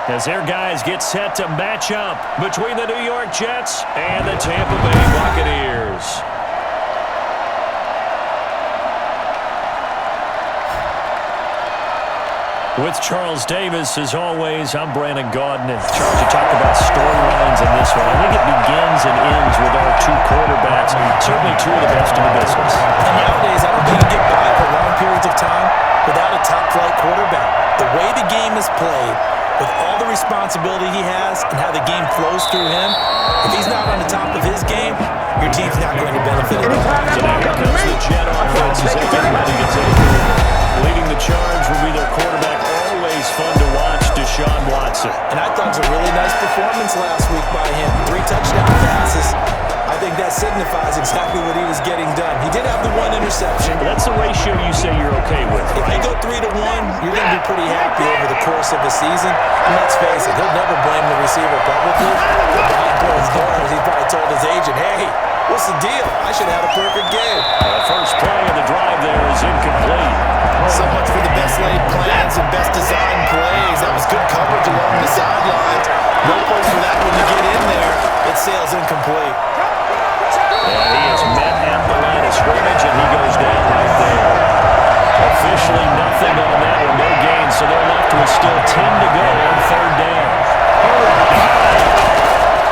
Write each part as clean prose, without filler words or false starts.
as their guys get set to match up between the New York Jets and the Tampa Bay Buccaneers. With Charles Davis, as always, I'm Brandon Gaudin. And Charles, you talk about storylines in this one. I think it begins and ends with our two quarterbacks, and certainly two of the best in the business. And nowadays, I don't think you get by for long periods of time without a top-flight quarterback. The way the game is played, with all the responsibility he has and how the game flows through him, if he's not on the top of his game, your team's not going to benefit at all. So now here comes the Jet offense as they get ready to take over. Leading the charge will be their quarterback. Always fun to watch, Deshaun Watson. And I thought it was a really nice performance last week by him. 3 touchdown passes. I think that signifies exactly what he was getting done. He did have the 1 interception. But that's the ratio you say you're okay with, If right? they go 3-1, you're going to be pretty happy over the course of the season. And let's face it, he'll never blame the receiver publicly. But behind closed doors, he probably told his agent, hey, what's the deal? I should have had a perfect game. The first play of the drive there is incomplete. So much for the best laid plans and best designed plays. That was good coverage along the sidelines. No place for that one to get in there. It sails incomplete. And he is met at the line of scrimmage, and he goes down right there. Officially nothing on that one, no gain, so they're left with still 10 to go on 3rd down.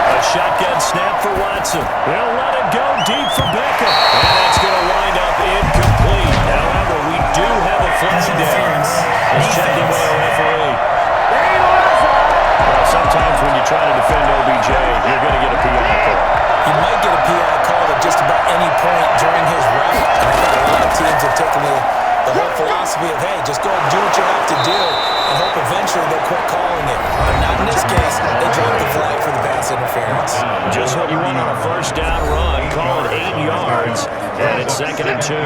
A shotgun snap for Watson. They'll let it go deep for Beckham. And that's going to wind up incomplete. However, we do have a flag down. Let's check in with our referee. Well, sometimes when you try to defend OBJ, you're going to get a PI call. You might get a PI call at just about any point during his route. And I think a lot of teams have taken the whole philosophy of, hey, just go and do what you have to do and hope eventually they'll quit calling it. But not in this case. They dropped the flag for the pass interference. Just what you want on a 1st down run. Call it 8 yards, and it's 2nd and 2.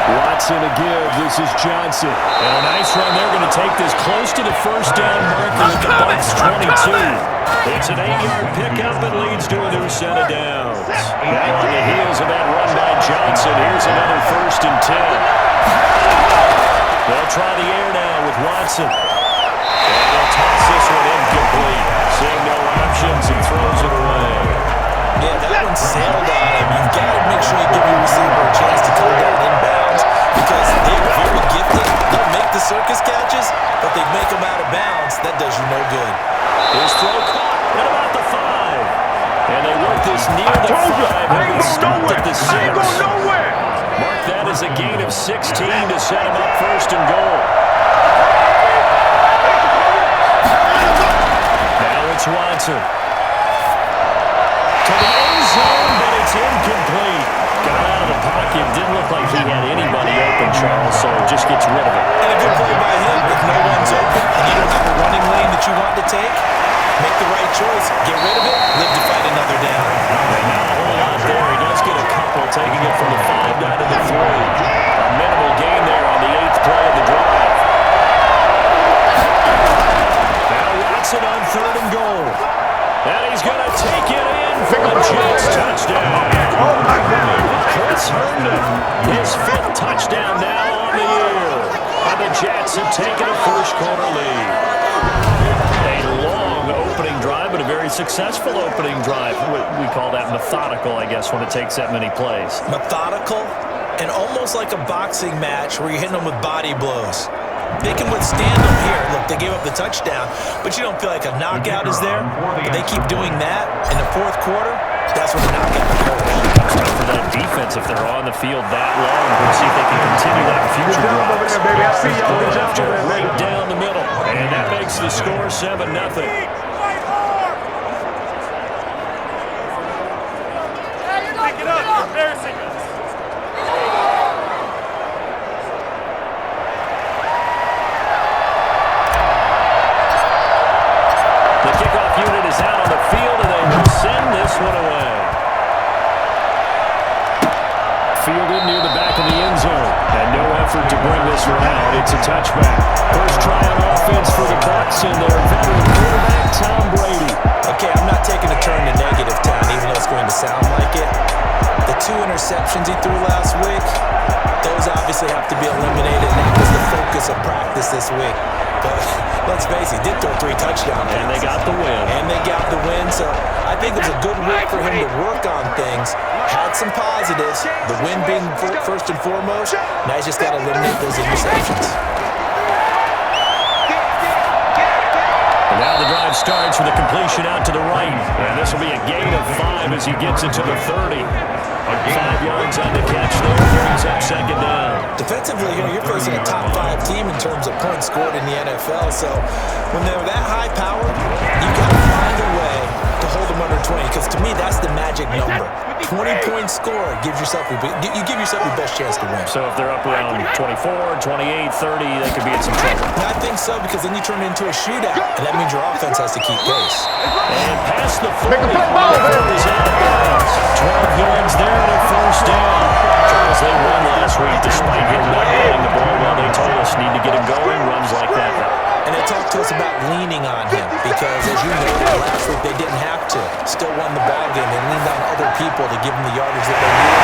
Watson to give. This is Johnson. And a nice run. They're going to take this close to the 1st down marker at the Bucs 22. It's an 8-yard pickup and leads to a new set of downs. Now on the heels of that run by Johnson, here's another 1st and 10. They'll try the air now with Watson. And they'll toss this one incomplete. Seeing no options and throws it away. Yeah, that one sailed on him. You've got to make sure you give your receiver a chance to come down inbounds because they're very gifted. They'll make the circus catches, but they make them out of bounds. That does you no good. His throw caught at about the 5. And they work this near the 5 and it's stopped at the 6. Mark that as a gain of 16 to set him up 1st and goal. Now it's Watson. To the end zone, but it's incomplete. Got out of the pocket. Didn't look like he had anybody open, Charles, so just gets rid of it. And a good play by him. If no one's open and you don't have a running lane that you want to take, make the right choice. Get rid of it. Live to fight another down. And not a whole lot there. He does get a couple, taking it from the 5 down to the 3. A minimal gain there on the 8th play of the drive. Now Watson on 3rd and goal. And he's going to take it in for the Jets touchdown. Oh, my goodness. Chris Herndon, his 5th touchdown now on the year. And the Jets have taken a first-quarter lead. A long opening drive, but a very successful opening drive. We call that methodical, I guess, when it takes that many plays. Methodical and almost like a boxing match where you're hitting them with body blows. They can withstand them here. Look, they gave up the touchdown, but you don't feel like a knockout is there. But they keep doing that in the 4th quarter. That's when the knockout occurs. It's time for that defense if they're on the field that long. We'll see if they can continue that in future drives. Going after right down the middle, and that makes the score 7-0. Pick it up. You're embarrassing us. The kickoff unit is out on the field, and they will send this one away. Fielded near the back of the end zone, and no effort to bring this one out. It's a touchback. First try on offense for the Bucs and their veteran quarterback, Tom Brady. Okay, I'm not taking a turn to negative town, even though it's going to sound like it. The 2 interceptions he threw last week, those obviously have to be eliminated, and that was the focus of practice this week. But let's face it, he did throw 3 touchdowns. And they got the win. So I think it was a good week for him to work on things. Had some positives, the win being first and foremost. Now he's just got to eliminate those interceptions. And now the drive starts with a completion out to the right. And this will be a gain of 5 as he gets it to the 30. 5 yards on the catch there, brings up second down. Defensively here, you're facing a top 5 team in terms of points scored in the NFL. So when they're that high powered, you've got to find a way to hold them under 20. Because to me, that's the magic number. 20-point score gives yourself you give yourself your best chance to win. So if they're up around 24, 28, 30, they could be in some trouble. I think so, because then you turn it into a shootout, and that means your offense has to keep pace. And past the 40, is out of bounds. 12 yards there and a first down. Charles, they won last week despite him not running the ball well. They told us need to get him going, runs like that. And they talked to us about leaning on him because, as you know, last week they didn't have to. Still won the ball game. They leaned on other people to give them the yardage that they needed.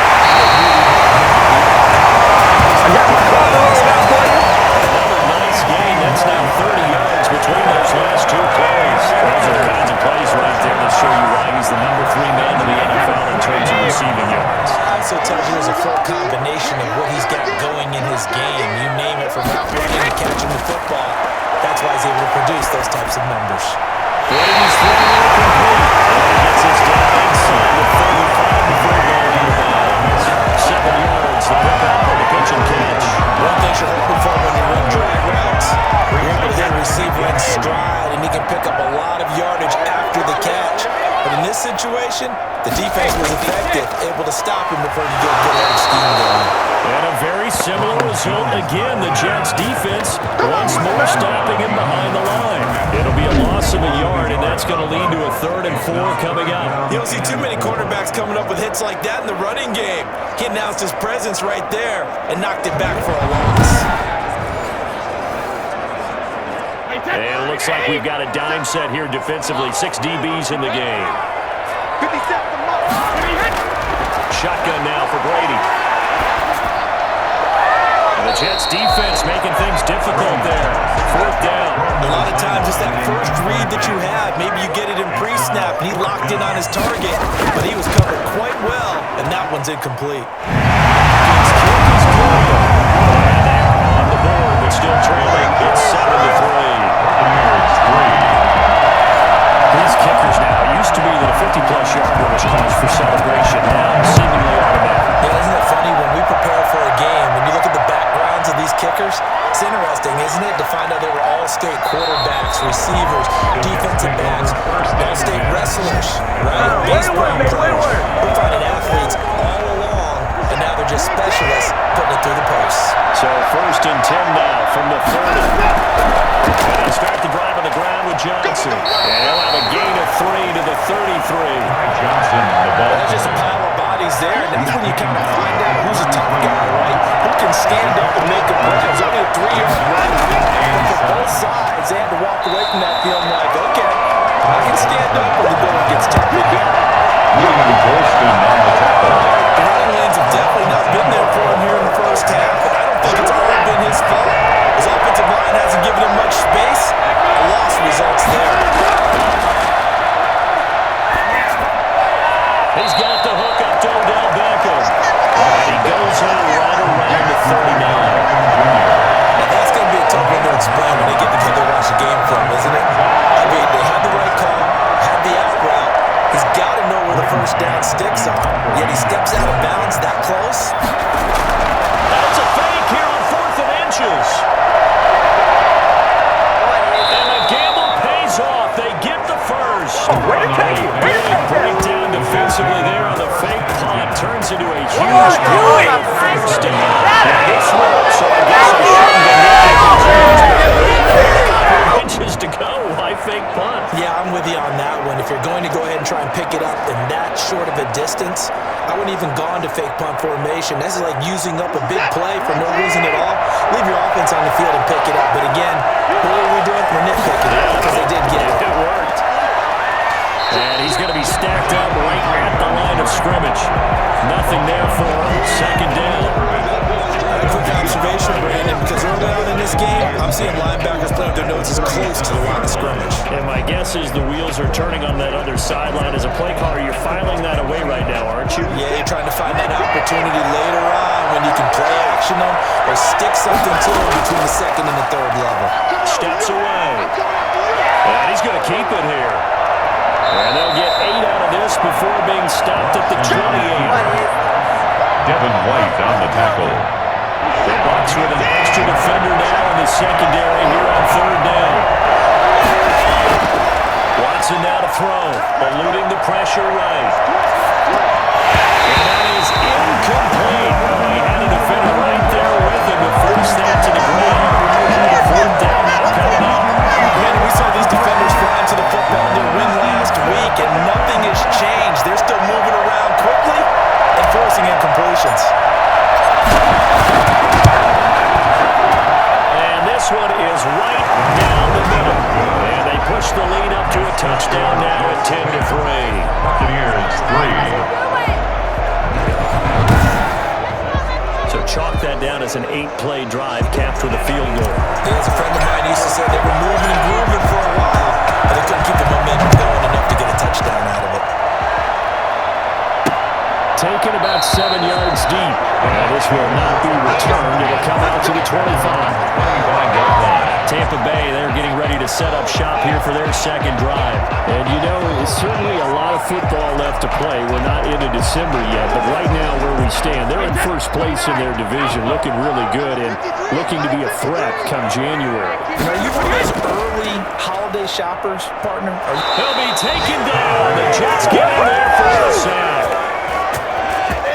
Another nice gain. That's now 30 yards between those last 2 plays. Those are the kinds of plays right there that show you why he's the number 3 man in the NFL in terms of receiving yards. Also tells you there's a full combination of what he's got going in his game. You name it, from route running to catching the football. That's why he's able to produce those types of numbers. Brady's throwing it complete. And he gets his down inside the 35 before going out of bounds. 7 yards, the pickup on the pitch and catch. One thing you're hoping for when you run drag routes, you're able to hit a receiver in stride, and he can pick up a lot of yardage after the catch. But in this situation, the defense was effective, able to stop him before he get a good headed scheme going. And a very similar result again. The Jets defense once more stopping him behind the line. It'll be a loss of a yard, and that's going to lead to a 3rd and 4 coming up. You don't see too many quarterbacks coming up with hits like that in the running game. He announced his presence right there and knocked it back for a loss. And it looks like we've got a dime set here defensively. 6 DBs in the game. Shotgun now for Brady. And the Jets defense making things difficult there. 4th down. A lot of times it's that first read that you have. Maybe you get it in pre-snap and he locked in on his target, but he was covered quite well, and that one's incomplete. On the board, but still trailing. It's 7-3. These kickers now, it used to be that a 50-plus yarder was cause for celebration. Now, seemingly automatic. Yeah, isn't it funny when we prepare for a game, when you look at the backgrounds of these kickers, it's interesting, isn't it, to find out they were all-state quarterbacks, receivers, defensive backs, all-state wrestlers, right? Baseball players. We're finding athletes all along, and now they're just specialists putting it through the posts. So 1st and 10 now from the 30. And they start the drive on the ground with Johnson. And he'll have a gain of 3 to the 33. Johnson, the ball. There's just a pile of bodies there, and that's when you kind of find out who's a tough guy, right? Who can stand up and make a play. It was only a 3-yard run. But for both sides, they had to walk away from that feeling like, okay, I can stand up when the going gets tough again. Golston on the tackle. The running lanes have definitely not been there for him here in the first half, and I don't think it's all been his fault. His offensive line hasn't given him much space. A loss results there. He's got the hook up to Odell Beckham. And he goes out right around the 39. Now that's going to be a tough one to explain when they get together and watch the game film, isn't it? I mean, they had the right call, had the out route. He's got to know where the first down sticks are. Yet he steps out of bounds that close. That's a fake here on 4th and inches. And the gamble pays off. They get the first. Way to take it. Way to Big take it. breakdown defensively there on the fake punt. Turns into a huge play of first down. And this works, so I guess I shouldn't inches to go. Why fake punt? Yeah, I'm with you on that one. If you're going to go ahead and try and pick it up in that short of a distance, I wouldn't even gone to fake punt formation. This is like using up a big play for no reason at all. Leave your offense on the field and pick it up. But again, what are we doing? We're nitpicking it because they did get it. It worked. And he's going to be stacked up right at the line of scrimmage. Nothing there for second down. A quick observation, Brandon, because early on in this game, I'm seeing linebackers playing their noses close to the line of scrimmage. And my guess is the wheels are turning on that other sideline. As a play caller, you're filing that away right now, aren't you? Yeah, you're trying to find that opportunity later on when you can play action them or stick something to them between the second and the third level. Steps away. And he's going to keep it here. And they'll get 8 out of this before being stopped at the 28. Devin White on the tackle. The Bucs with an extra defender now in the secondary here on third down. Watson now to throw, eluding the pressure right. And that is incomplete. He had a defender right there with him to force that to the ground. Fourth down now coming up. Man, we saw these defenders flying to the football in their win last week, and nothing has changed. They're still moving around quickly and forcing incompletions. And this one is right down the middle. And they push the lead up to a touchdown now at 10-3. Buccaneers 3. So chalk that down as an 8-play drive capped with a field goal. Yeah, as a friend of mine used to say, they were moving and grooving for a while, but they couldn't keep the momentum going enough to get a touchdown out of it. Taken about 7 yards deep. And this will not be returned. It'll come out to the 25. Tampa Bay, they're getting ready to set up shop here for their second drive. And you know, there's certainly a lot of football left to play. We're not into December yet, but right now where we stand, they're in first place in their division, looking really good and looking to be a threat come January. Are you one of those early holiday shoppers, partner? He'll be taken down. The Jets get in there for the sack.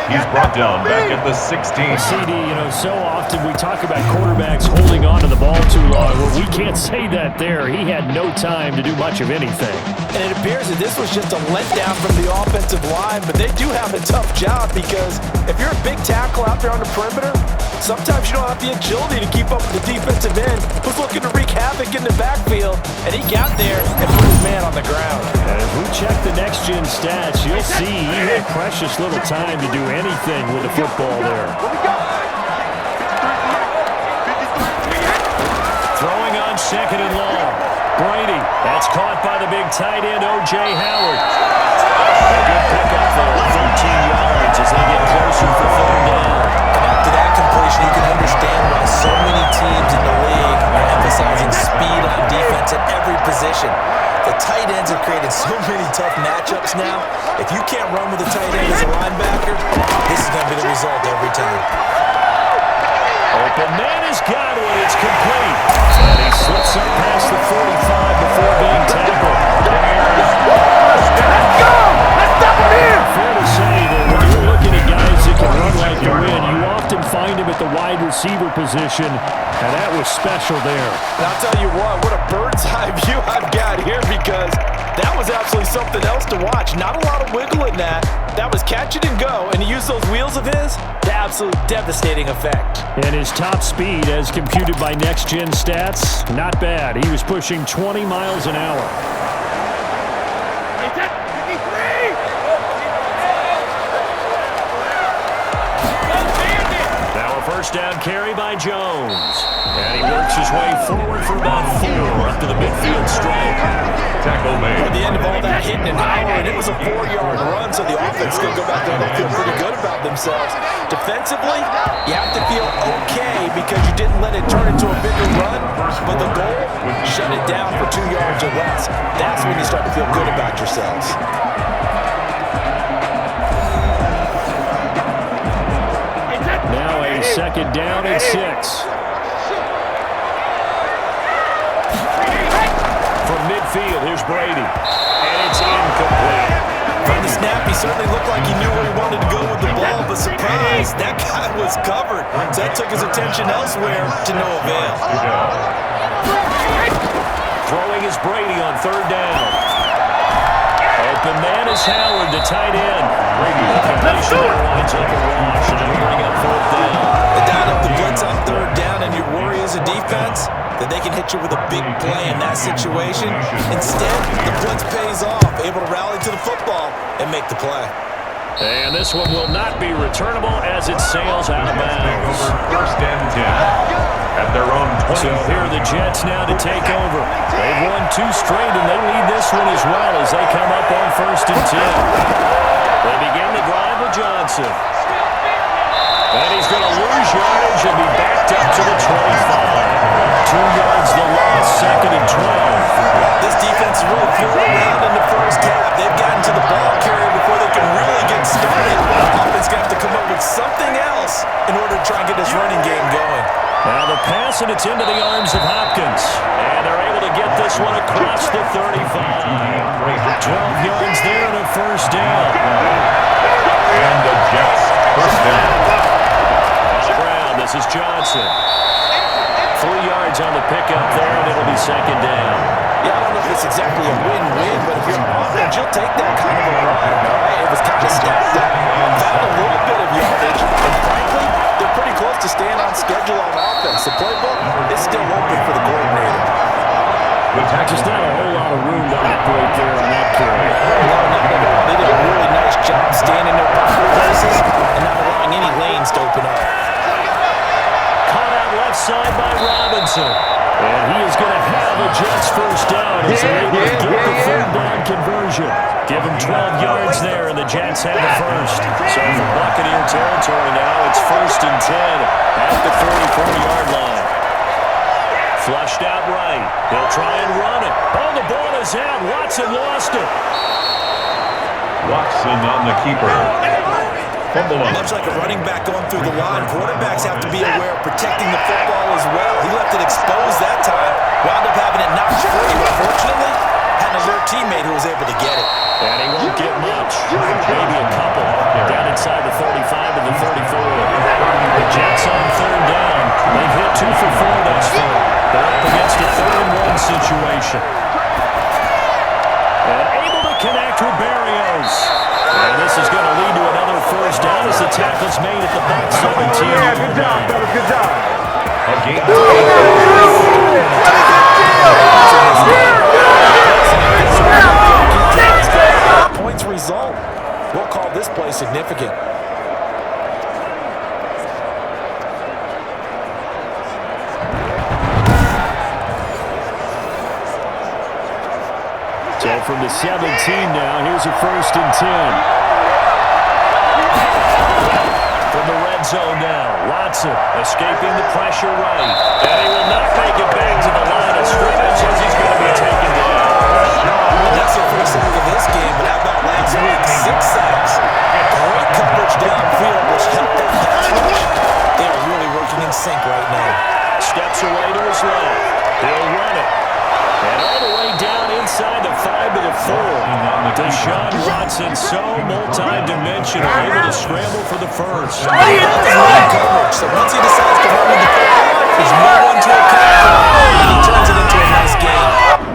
He's brought down back at the 16. CD, you know, so often we talk about quarterbacks holding on to the ball too long. Well, we can't say that there. He had no time to do much of anything. And it appears that this was just a letdown from the offensive line, but they do have a tough job because if you're a big tackle out there on the perimeter, sometimes you don't have the agility to keep up with the defensive end who's looking to wreak havoc in the backfield, and he got there and put his man on the ground. And if we check the next-gen stats, you'll see he had precious little time to do anything with the football there. Throwing on second and long. Brady, that's caught by the big tight end, O.J. Howard. A good pickup there, 13 yards as they get closer for third down. And after that completion, you can understand why so many teams in the league are emphasizing speed on defense at every position. The tight ends have created so many tough matchups now. If you can't run with a tight end as a linebacker, this is going to be the result every time. Open man has got it. It's complete. And he slips up past the 45 before being tackled. Let's go! Let's stop him here! Fair to say that when you're looking at guys that can run like the wind, you often find him at the wide receiver position, and that was special there. And I'll tell you what a bird's eye view I've got here because that was absolutely something else to watch. Not a lot of wiggle in that. That was catch it and go, and he used those wheels of his to absolute devastating effect. And his top speed, as computed by next-gen stats, not bad. He was pushing 20 miles an hour. Now a first down carry by Jones. And he works his way forward for about 4 up to the midfield stripe. Tackle made. At the end of all that hitting and hollering, it was a 4-yard run, so the offense is going to go back there and feel pretty good about themselves. Defensively, you have to feel okay because you didn't let it turn into a bigger run, but the goal, shut it down for 2 yards or less. That's when you start to feel good about yourselves. Now a second down and 6. From midfield, here's Brady. And it's incomplete. From the snap, he certainly looked like he knew where he wanted to go with the ball, but surprise, that guy was covered. So that took his attention elsewhere to no avail. Throwing is Brady on third down. Open man is Howard, the tight end. Brady, the completion there winds up a wash, and it'll bring up fourth down. They dialed up the blitz up third down and your worry as a defense that they can hit you with a big play in that situation. Instead, the blitz pays off, able to rally to the football and make the play. And this one will not be returnable as it sails out of bounds. First and 10 at their own 20. So here are the Jets now to take over. They've won 2 straight, and they lead this one as well as they come up on first and 10. They begin the drive with Johnson. And he's going to lose yardage and be backed up to the 25. 2 yards the loss, second and 12. This defense is really flew around in the first half. They've gotten to the ball carrier before they can really get started. The offense going to have to come up with something else in order to try and get this running game going. Now the pass, and it's into the arms of Hopkins. And they're able to get this one across the 35. 12 yards there and a first down. And the Jets first down. On the ground, this is Johnson. 3 yards on the pickup there, and it'll be second down. Yeah, I don't know if it's exactly a win-win, but if you're on offense, you'll take that kind of a run, all right? It was kind of stacked up, found a little bit of yardage, and frankly, they're pretty close to staying on schedule on offense. The playbook is still open for the coordinator. Just not a whole lot of room to operate there on that carry. No, not at all. They did a really nice job staying in their proper places and not allowing any lanes to open up. Caught out left side by Robinson. And he is going to have a Jets first down as they're able to get the third down conversion. Give him 12 yards there, and the Jets have the first. So from Buccaneer territory now, it's first and 10 at the 44-yard line. Flushed out right. They'll try and run it. Oh, the ball is out. Watson lost it. Watson on the keeper. Fumble on. Much like a running back going through the line, quarterbacks have to be aware of protecting the football as well. He left it exposed that time, wound up having it knocked free, but fortunately, had an alert teammate who was able to get it. And he won't get much. Maybe a couple. Down inside the 35 and the 34. The Jets on third down. They've hit 2 for 4 thus far. They're up against a 3-and-1 situation. And able to connect with Berrios. And this is going to lead to another first down as the tackle's made at the Bucs 17. Yeah, good job, fellas, good job. A game. Points result. We'll call this play significant. So from the 17 now, here's a first and 10. From the red zone now, Watson escaping the pressure right. And he will not make it back to the line of scrimmage as he's going to be taken down. That's the first sack of this game, but how about last week? 6 sacks. Great coverage downfield, which helped that pass rush. They are really working in sync right now. Steps away to his left. He'll run it. And all the way down inside the 5 to the 4. Deshaun Watson, so multi-dimensional, able to scramble for the first. What are you doing? Coverage. So once he decides to run with the football, there's no one to account for, and he turns it into a nice game.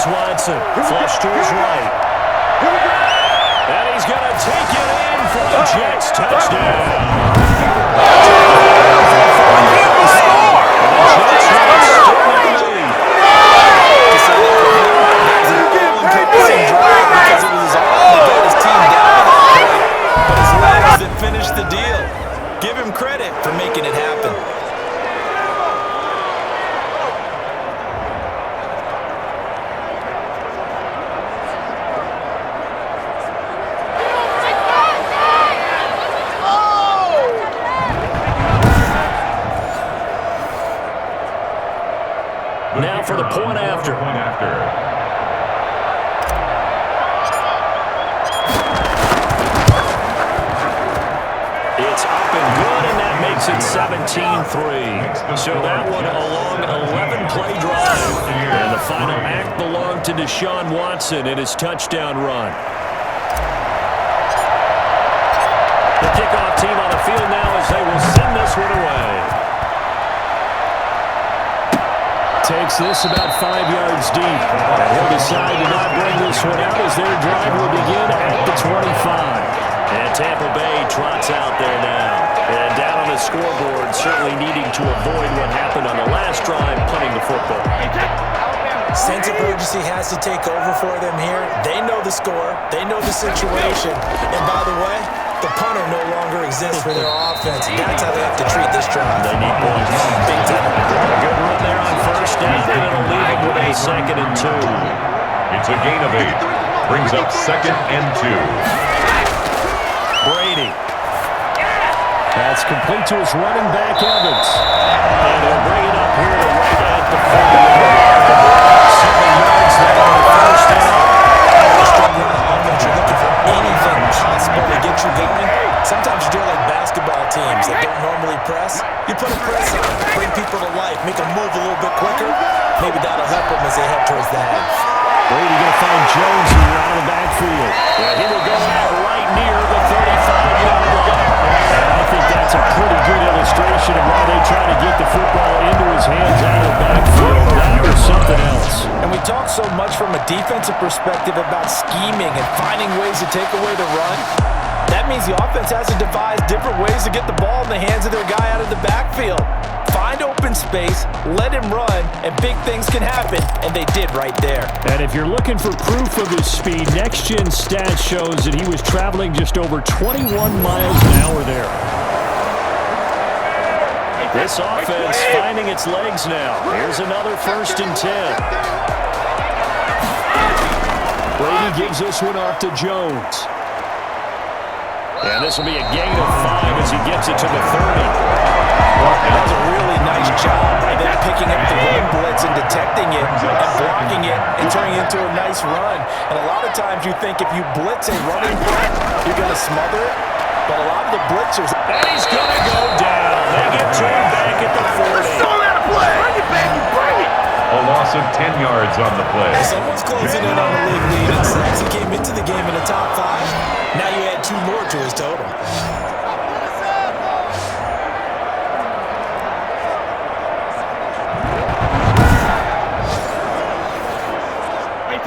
Watson, flush to his right. And he's going to take it in for the Jets touchdown. Finished the deal. Give him credit for making it happen. Now for the point after. It's up and good, and that makes it 17-3. So that one a long 11-play drive. And the final act belonged to Deshaun Watson in his touchdown run. The kickoff team on the field now as they will send this one away. Takes this about 5 yards deep. And he'll decide to not bring this one out as their drive will begin at the 25. And Tampa Bay trots out there now. And down on the scoreboard, certainly needing to avoid what happened on the last drive, punting the football. Sense of urgency has to take over for them here. They know the score. They know the situation. And by the way, the punter no longer exists for their offense. That's how they have to treat this drive. They need points. Big time. A good run there on first down, and it'll leave them with a 2nd and 2. It's a gain of 8. Brings up 2nd and 2. Brady. That's complete to his running back, Evans. And he'll bring it up here to right at the 40-yard line. 7 yards there on the first down. You're looking for anything possible to get you going. Sometimes you do it like basketball teams that don't normally press. You put a press on, bring people to life, make them move a little bit quicker. Maybe that'll help them as they head towards the half. Brady going to find Jones here out of the backfield. And he will go out right near the 35-yard line. And I think that's a pretty good illustration of why they try to get the football into his hands out of the backfield. That was something else. And we talk so much from a defensive perspective about scheming and finding ways to take away the run. That means the offense has to devise different ways to get the ball in the hands of their guy out of the backfield. Find open space, let him run, and big things can happen, and they did right there. And if you're looking for proof of his speed, Next Gen Stats shows that he was traveling just over 21 miles an hour there. This offense finding its legs now. Here's another 1st and 10. Brady gives this one off to Jones. And this will be a gain of 5 as he gets it to the 30. That was a really nice job by them picking up the run blitz and detecting it and blocking it and turning it into a nice run. And a lot of times you think if you blitz a running play, you're going to smother it. But a lot of the blitzers... And he's going to go down. They get to him back at the 40. Bring it back, you bring it. A loss of 10 yards on the play. Someone's closing in on the league lead. And since he came into the game in the top 5, now you add 2 more to his total.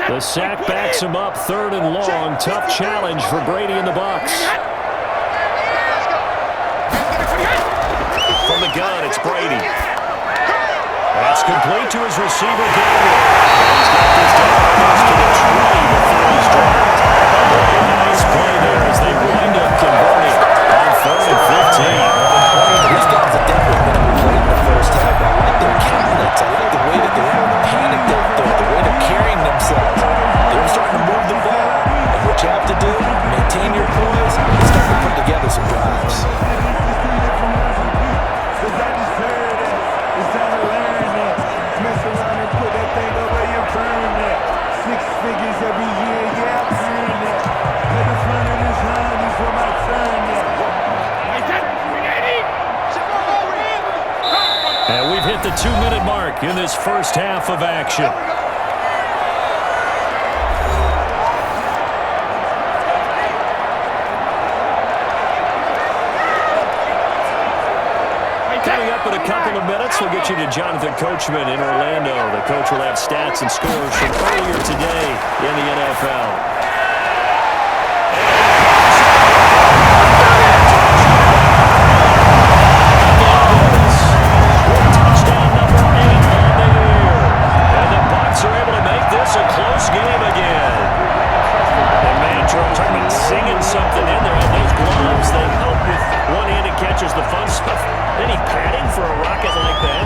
The sack backs him up 3rd and long. Tough challenge for Brady and the Bucs. From the gun, it's Brady. That's complete to his receiver, Gabriel. He's got this down close to the 20 before he's dropped. Nice play there as they wind up converting on 3rd and 15. These guys have definitely been able to play in the first half. I like their cabinets. I like the way that they're panicked out there, the way they're carrying themselves. They're starting to move the ball. And what you have to do, maintain your poise and start to put together some drives. And we've hit the 2-minute mark in this first half of action. Coming up in a couple of minutes, we'll get you to Jonathan Coachman in Orlando. The coach will have stats and scores from earlier today in the NFL. Singing something in there, and those gloves, they help with one-handed catches, the fun stuff. Any padding for a rocket like that?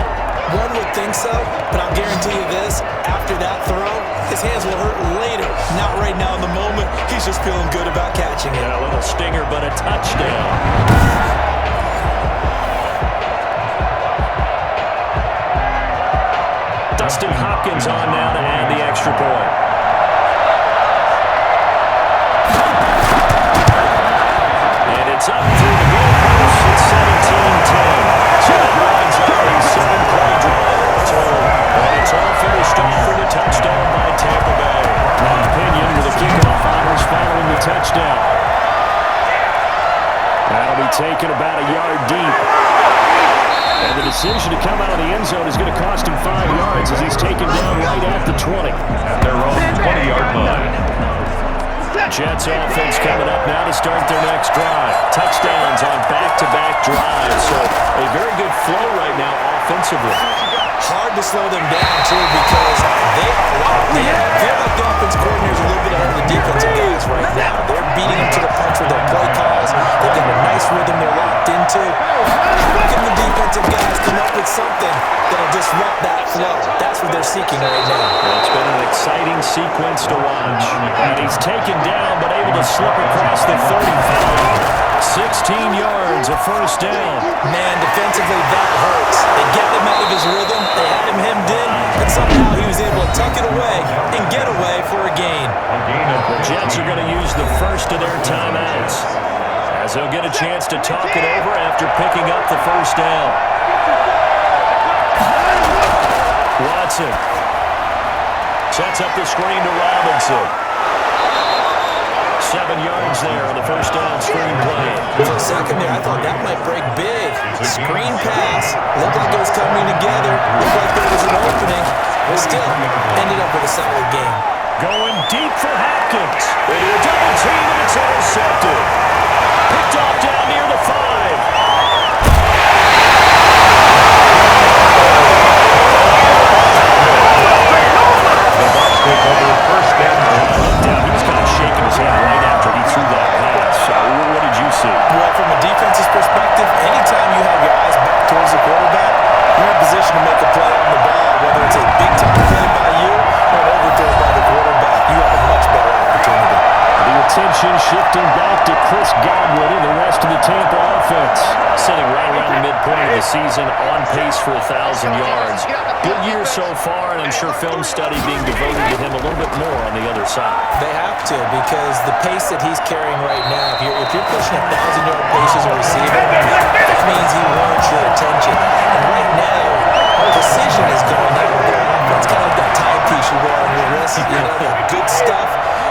One would think so, but I'll guarantee you this, after that throw, his hands will hurt later. Not right now in the moment. He's just feeling good about catching it. And a little stinger, but a touchdown. Dustin Hopkins on now to add the extra point. It's up through the goalpost. It's 17-10. So that lines up a 7-play drive total. And it's all finished off with a touchdown by Tampa Bay. My opinion with the kickoff honors following the touchdown. And decision to come out of the end zone is going to cost him 5 yards as he's taken down right at the 20. At their own 20-yard line. Jets offense coming up now to start their next drive. Touchdowns on back-to-back drives. So a very good flow right now offensively. Hard to slow them down, too, because they are locked in. I feel like the offense coordinator is a little bit ahead of the defensive guys right now. They're beating them to the punch with their play calls. They've got a nice rhythm they're locked into. How can the defensive guys come up with something that'll disrupt that flow? That's what they're seeking right now. Well, it's been an exciting sequence to watch. And he's taken down, but able to slip across the 35. 16 yards, a first down. Man, defensively, that hurts. They get him out of his rhythm. They had him hemmed in, and somehow he was able to tuck it away and get away for a gain. The Jets are going to use the first of their timeouts as they'll get a chance to talk it over after picking up the first down. Watson sets up the screen to Robinson. 7 yards there on the first down screen play. For a second there, I thought that might break big. Screen pass. Looked like it was coming together. Looked like there was an opening. But still, ended up with a solid game. Going deep for Hopkins. Into a double team, and it's intercepted. Picked off down near the 5. Take over first down. He was kind of shaking his head right after he threw that pass. So what did you see? Well, from a defense's perspective, anytime you have your eyes back towards the quarterback, you're in position to make a play on the ball, whether it's a big-time play by you or an overthrow by the quarterback. You have a much better opportunity. The attention shifting back to Chris Godwin and the rest of the Tampa offense. Sitting right around the midpoint of the season, on pace for 1,000 yards. Good year so far, and I'm sure film study being devoted to him a little bit more on the other side. They have to, because the pace that he's carrying right now, if you're pushing 1,000-yard pace as a receiver, that means he wants your attention. And right now, precision is going out of there. It's kind of like that timepiece you wear on your wrist. You know, that good stuff.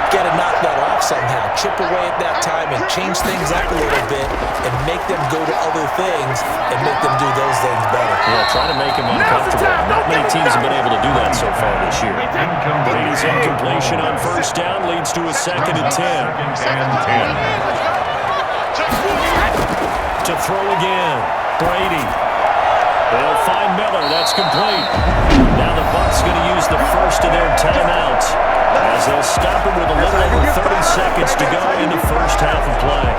Got to knock that off somehow. Chip away at that time and change things up a little bit and make them go to other things and make them do those things better. Yeah, try to make him uncomfortable. Not many teams have been able to do that so far this year. Brady's incompletion on first down leads to a 2nd and 10. To throw again. Brady. They'll find Miller. That's complete. Now the Bucs going to use the first of their timeouts as they'll stop him with a little over 30 seconds to go in the first half of play.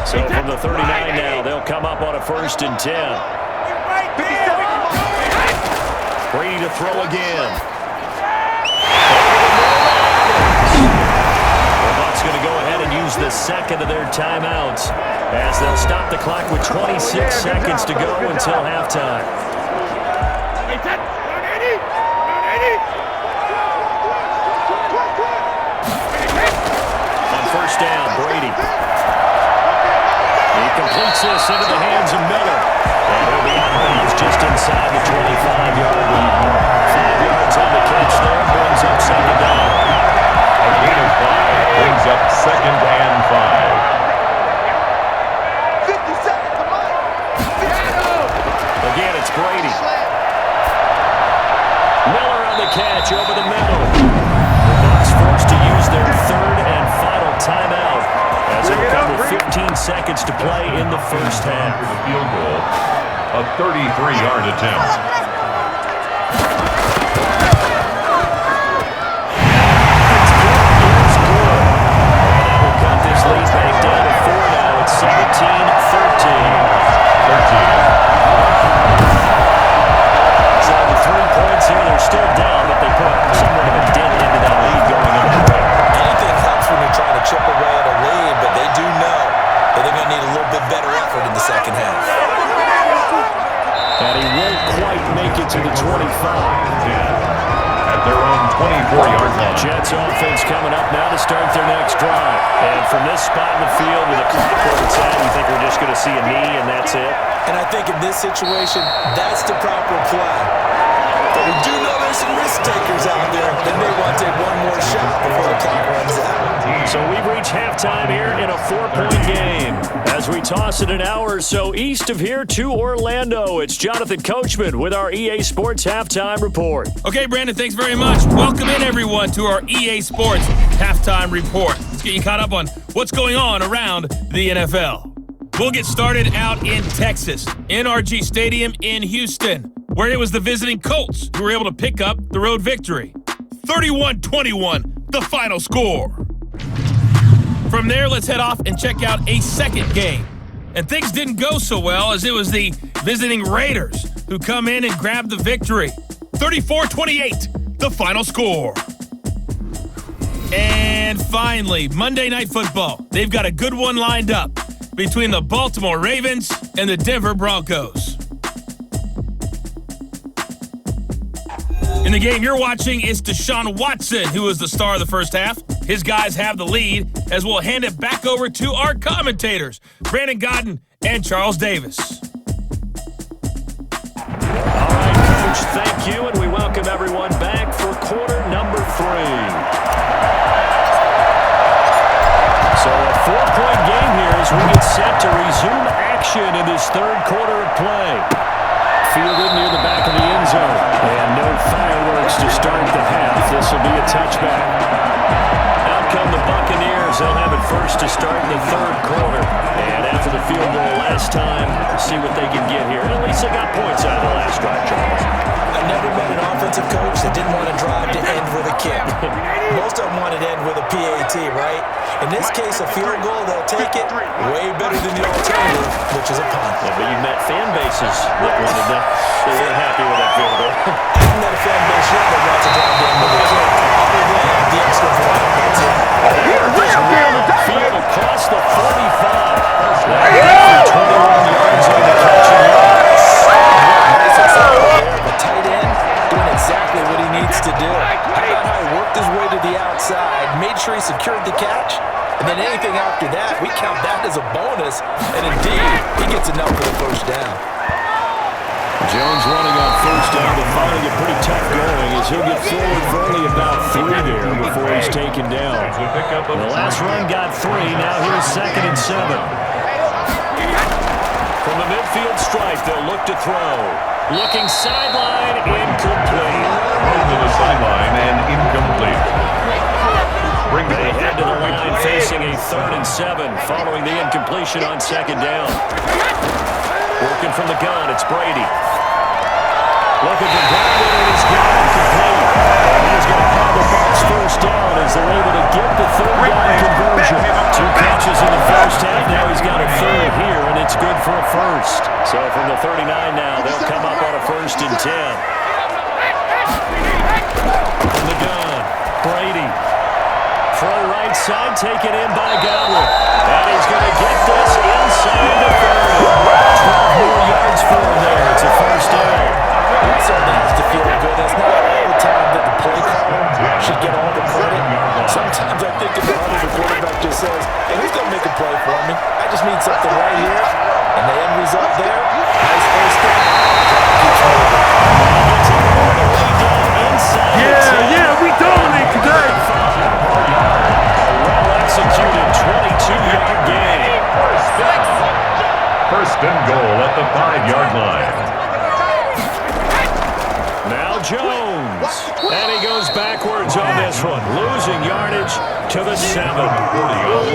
So from the 39 now, they'll come up on a 1st and 10. Brady to throw again. Going to go ahead and use the 2nd of their timeouts as they'll stop the clock with 26 seconds to go until halftime. On first down, Brady. He completes this into the hands of Miller. And he'll be out of bounds just inside the 25-yard line. 5 yards on the catch there, brings up 2nd down. A gain of 5 brings up 2nd and 5. 50 seconds, come on. Again, it's Brady. Miller on the catch over the middle. The Bucs forced to use their 3rd and final timeout as it will come with 15 seconds to play in the first half. The field goal, a 33-yard attempt. Lead back down to 4 now. It's 17-13. So the 3 points here, they're still down, but they put somewhat of a dent into that lead going into the break. Anything helps when you're trying to chip away at a lead, but they do know that they're going to need a little bit better effort in the second half. And he won't quite make it to the 25. At their own 24-yard line. Jets offense coming up now to start their next drive. And from this spot in the field with the clock where it's at, you think we're just going to see a knee and that's it? And I think in this situation, that's the proper play. But we do know there's some risk takers out there that may want to take one more shot before the clock runs out. So we've reached halftime here in a 4-point game. As we toss it an hour or so east of here to Orlando, it's Jonathan Coachman with our EA Sports Halftime Report. Okay, Brandon, thanks very much. Welcome in, everyone, to our EA Sports Halftime Report. Let's get you caught up on what's going on around the NFL. We'll get started out in Texas, NRG Stadium in Houston, where it was the visiting Colts who were able to pick up the road victory. 31-21, the final score. From there, let's head off and check out a second game. And things didn't go so well, as it was the visiting Raiders who come in and grab the victory. 34-28, the final score. And finally, Monday Night Football. They've got a good one lined up between the Baltimore Ravens and the Denver Broncos. In the game you're watching is Deshaun Watson, who is the star of the first half. His guys have the lead, as we'll hand it back over to our commentators, Brandon Godden and Charles Davis. All right, Coach, thank you, and we welcome everyone back for quarter number 3. So a 4-point game here as we get set to resume action in this third quarter of play. Fielded near the back of the end zone. And no fireworks to start the half. This will be a touchback. Out come the Buccaneers. They'll have it first to start the third quarter. And after the field goal last time, see what they can get here. And at least they got points out of the last drive, Charles. I never met an offensive coach that didn't want to drive to end with a kick. Most of them wanted to end with a PAT, right? In this case, a field goal, they'll take it way better than the alternative, which is a punt. Yeah, but you met fan bases that wanted that. They weren't happy with that field goal. I haven't met a fan base yet that wants to drive to end with a kick. Other than the extra point. That's it. Field across the 45. 21 yards on the catch. Tight end doing exactly what he needs to do. How about how he worked his way to the outside, made sure he secured the catch, and then anything after that, we count that as a bonus, and indeed, he gets enough for the first down. Jones running on first down, but finding it pretty tough going as he'll get forward for only about 3 there before he's taken down. The last run got 3, now here's 2nd and 7. From the midfield stripe, they'll look to throw. Looking sideline, incomplete. To the sideline and incomplete. They head to the line facing a 3rd and 7 following the incompletion on 2nd down. Working from the gun, it's Brady. Looking for Brandon, and he's got it complete. And he's going to have the Bucs first down as they're able to get the 3rd down conversion. 2 catches in the first half. Now he's got a 3rd here, and it's good for a first. So from the 39 now, they'll come up on a 1st and 10. From the gun, Brady. Throw right side, taken in by Godwin. And he's going to get this inside the 30. 12 more yards for him there. It's a first down. That certainly has to feel good. That's not all the time that the play caller should get all the credit. Sometimes I think of the quarterback just says, hey, who's going to make a play for me? I just need something right here. And the end result there, nice first down. Yeah, we dominate today. Well-executed 22-yard gain. First and goal at the 5-yard line. Now Jones. And he goes backwards on this one. Losing yardage to the 7. A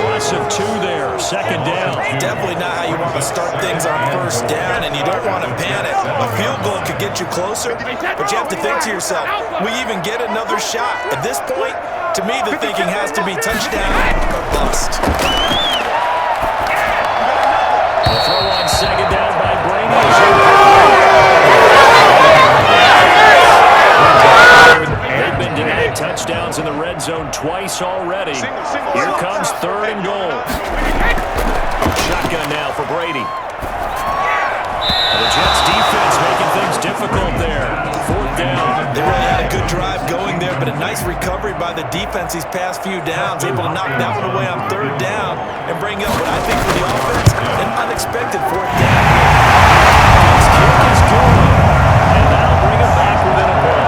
loss of 2 there. 2nd down. Definitely not how you want to start things on first down, and you don't want to panic. A field goal could get you closer, but you have to think to yourself, we even get another shot. At this point, to me, the thinking has to be touchdown or bust. The throw on 2nd down by Brady. They've been denied touchdowns in the red zone twice already. Here comes 3rd and goal. Shotgun now for Brady. The Jets defense making things difficult there. 4th down. They really had a good drive going there, but a nice recovery by the defense these past few downs, able to knock that one away on 3rd down and bring up what I think for the offense, an unexpected 4th down. His kick is good, and that'll bring him back within a point.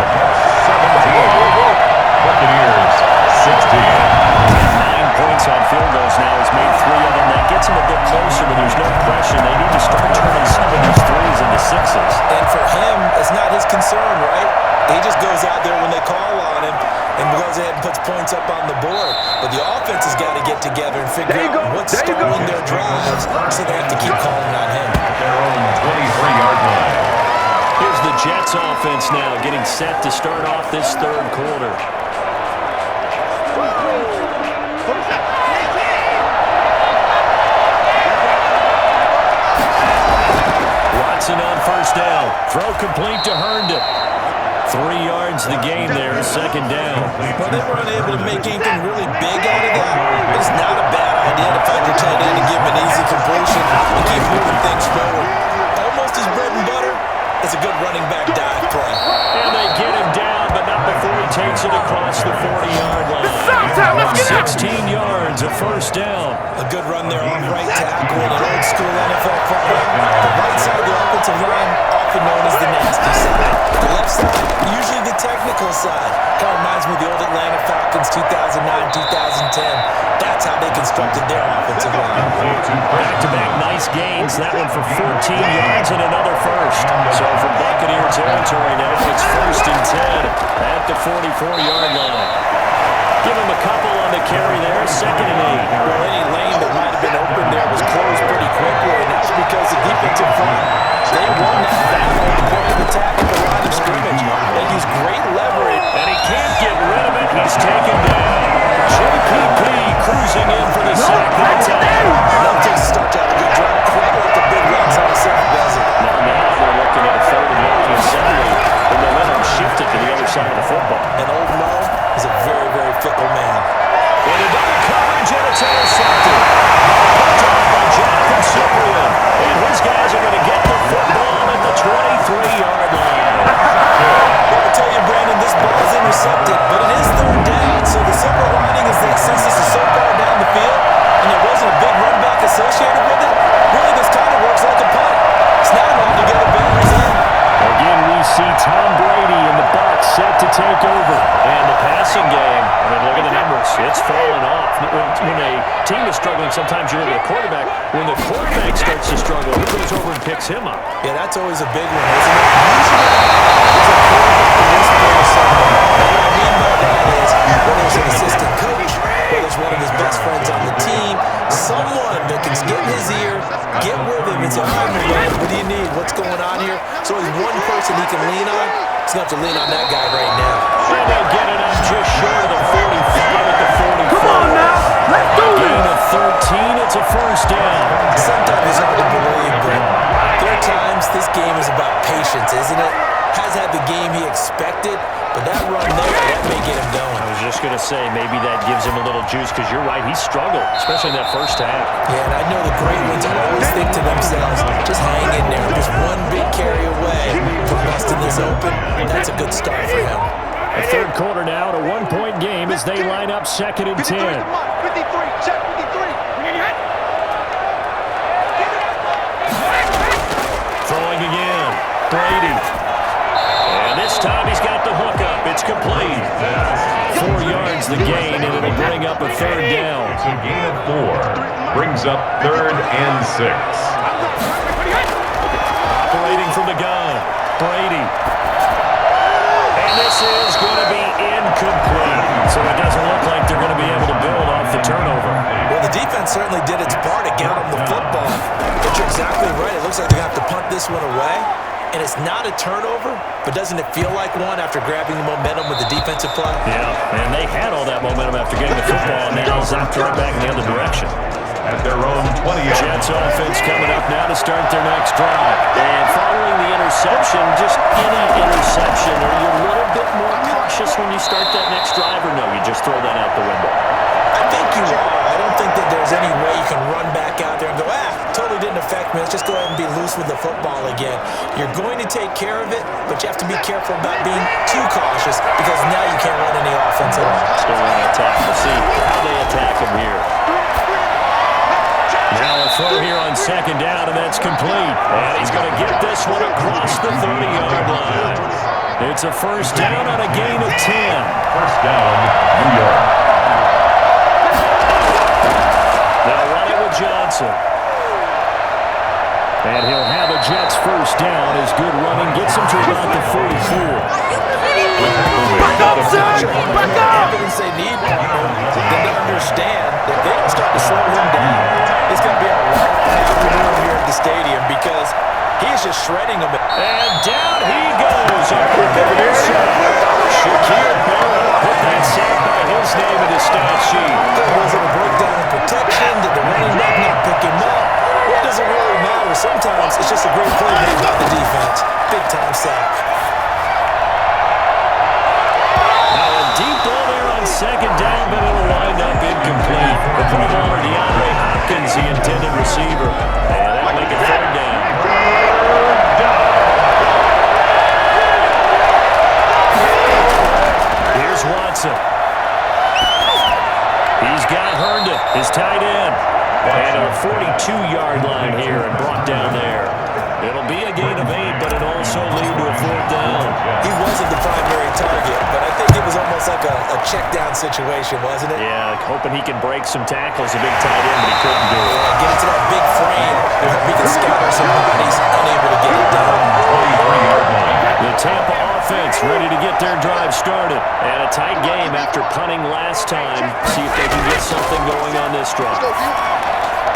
together and figure out what's stalling their drives, so they have to keep calling on him. At their own 23-yard line. Here's the Jets offense now getting set to start off this third quarter. Watson on first down. Throw complete to Herndon. 3 yards the gain there, second down. Well, they were unable to make anything really big out of that. It's not a bad idea to find your tight end and give him an easy completion and keep moving things forward. Almost his bread and butter. It's a good running back dive play. And they get him down, but not before he takes it across the 40-yard line. 16 yards, a first down. A good run there on right tackle in an old school NFL football. The right side of the offensive line, often known as the nasty side. The left side, usually the technical side. Kind of reminds me of the old Atlanta Falcons 2009-2010. That's how they constructed their offensive line. Back-to-back nice gains. That one for 14 yards and another first. So from Buccaneer territory now, it's 1st and 10 at the 44-yard line. Give him a couple on the carry there, 2nd and 8. Well, any lane that might have been open there was closed pretty quickly, and that's because the defensive front, they won that battle at the point of attack at the line of scrimmage. They use great leverage. And he can't get rid of it. He's taken down. JPP cruising in for the sack that time. That takes such a good drive. Quite like the big runs on the side, does it? Now they're looking at a 3rd and 7. The momentum shifted to the other side of the football. And old Mo is a very, very fickle man. And a double coverage, and it's intercepted. Picked off by Jonathan Cyprian. And his guys are going to get the football at the 23-yard line. Well, I tell you, Brandon, this ball is intercepted, but it is 3rd down. So the silver lining is that since this is so far down the field, and there wasn't a big run back associated with it, really this kind of works like a punt. It's not enough to get the Bears in. Again, we see Tom Brady in the box set to take over. And the passing game, I mean, look at the numbers. It's fallen off. When a team is struggling, sometimes you're over the quarterback. When the quarterback starts to struggle, he goes over and picks him up. Yeah, that's always a big one, isn't it? Usually, there's a quarterback in this player somewhere. And what I mean by that is, whether it's an assistant coach, whether it's one of his best friends on the team, someone that can get in his ear, get with him and say, all right, man, what do you need? What's going on here? So he's one person he can lean on. He's going to have to lean on that guy right now. And they'll get it up just short of the 45 at the 44. Come on now, let's do Gain it. of 13, it's a first down. Sometimes it's hard to believe, but there are times this game is about patience, isn't it? Has had the game he expected, but that run there, that may get him going. I was just going to say, maybe that gives him a little juice, because you're right, he struggled, especially in that first half. Yeah, and I know the great ones always think to themselves, just hang in there, just one big carry away from busting this open. That's a good start for him. The third quarter now, a 1-point game as they line up 2nd and 10. 53, check 53. Throwing again, Brady. And this time he's got the hook up. It's complete. 4 yards the gain, and it'll bring up a 3rd down. It's a gain of 4. Brings up 3rd and 6. Operating from the gun, Brady. And this is going to be incomplete. So it doesn't look like they're going to be able to build off the turnover. Well, the defense certainly did its part to get him the football. But you're exactly right. It looks like they're going to have to punt this one away. And it's not a turnover, but doesn't it feel like one after grabbing the momentum with the defensive play? Yeah, and they had all that momentum after getting the football, and now zapped right back in the other direction. At their own 20-yard Jets offense coming up now to start their next drive. And following the interception, just any interception, are you a little bit more cautious when you start that next drive, or no, you just throw that out the window? I think you are. I don't think that there's any way you can run back out there and go, totally didn't affect me. Let's just go ahead and be loose with the football again. You're going to take care of it, but you have to be careful about being too cautious because now you can't run any offense at all. Still want to attack. We'll see how they attack him here. Now a throw here on 2nd down, and that's complete. And he's going to get this one across the 30-yard line. It's a 1st down on a gain of 10. 1st down, New York. They'll run it with Johnson. And he'll have a Jets 1st down as good running gets him to about the 44. Back up, son! Back up! Evidence they need, partner, for them to understand that they don't start to slow him down. It's going to be a long afternoon here at the stadium because he is just shredding them. And down he goes. Shaquille Barrett put that sack by his name in his stat sheet. Was it a breakdown in protection? Did the running back not pick him up? It doesn't really matter. Sometimes it's just a great play made by the defense. Big-time sack. Now a deep ball there on second down, but it'll wind up incomplete. The play caller, DeAndre Hopkins, the intended receiver. And that'll make it third down. Here's Watson. He's got Herndon, his tight end. And a 42-yard line here and brought down there. It'll be a gain of 8, but it'll also lead to a fourth down. He wasn't the primary target, but I think it was almost like a check-down situation, wasn't it? Yeah, hoping he can break some tackles, a big tight end, but he couldn't do it. Get into that big frame. He can scatter some bodies, unable to get it down. The Tampa offense ready to get their drive started. And a tight game after punting last time. See if they can get something going on this drive.